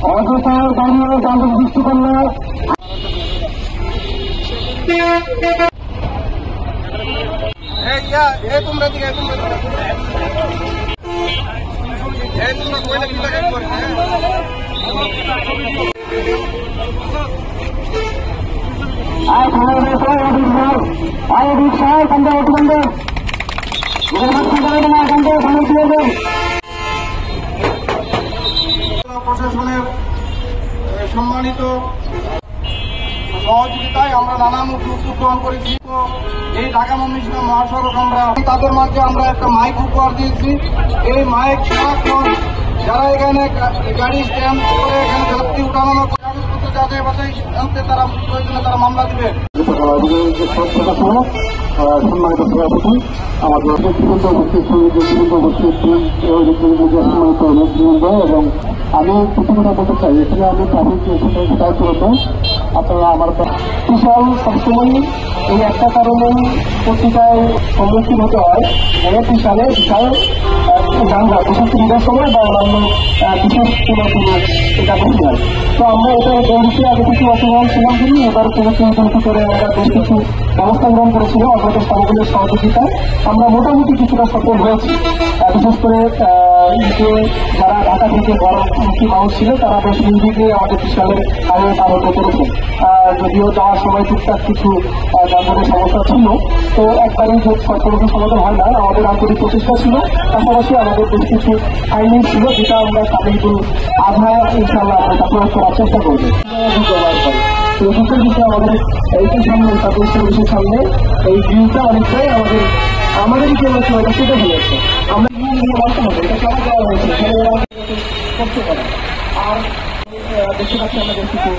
অযথায় দাঁড়িয়ে যানজট সৃষ্টি করলে প্রশাসনের সম্মানিত সহযোগিতায় আমরা নানামুখী উদ্যোগ গ্রহণ করেছি। এই ঢাকা ময়মনসিংহ মহাসড়ক আমরা তাদের মাঝে আমরা একটা মাইক উপহার দিয়েছি। এই মাইক সারাক্ষণ যারা এখানে গাড়ি স্ট্যান্ড করে এখানে যাত্রী উঠানো কাগজপত্র যাচাই বাছাই জানতে তারা প্রয়োজনে তারা মামলা দেবে। সম্মানিত সভাপতি, আমাদের ব্যক্তিগত উপস্থিত ব্যক্তিগত উপস্থিত সম্মানিত নেতৃবৃন্দ, এবং আমি কিছু কথা বলতে চাই। এখানে আমি ট্রাফিক দায়িত্ব আপনারা আমার বিশাল সবসময় এই একটা কারণেই পত্রিকায় সম্মুখীন হতে হয়, বিশাল যানজট, বিশেষ ঈদের সময় বা অন্যান্য বিশেষ কোনো এটা বেশি হয়। তো আমরা এটা দৌড়িতে আগে কিছু অসুবিধা ছিলাম বলি এবার কোনো করে আমরা বেশ কিছু ব্যবস্থা গ্রহণ করেছিলাম আপনাদের স্থানগুলির সহযোগিতায়। আমরা মোটামুটি কিছুটা সফল হয়েছি। বিশেষ করে যারা ঢাকা থেকে বড়মুখী মানুষ ছিল তারা বেশ নির্বিঘ্নে আমাদের বিশালের হাইওয়ে পার হতে পেরেছে। যদিও যাওয়ার সময় টুকটাক কিছু যানজটের সমস্যা ছিল, তো একবারই যে সরকারি সমাধান হয় না, আমাদের আন্তরিক প্রচেষ্টা ছিল। পাশাপাশি আমাদের বেশ কিছু ফাইলিং ছিল যেটা আমরা সাময়িক আধা ইনশাল্লাহ আমরা প্রয়োগ করার চেষ্টা করবো। আমাদের এইটার সামনে তাদের সামনে এই ভিউটা অনেকটাই আমাদের যে সেটা সেটা হয়েছে। আমরা মানতে হবে, এটা কেন দেওয়া হয়েছে করতে পারে। আর দেখতে পাচ্ছি আমরা বেশ কিছু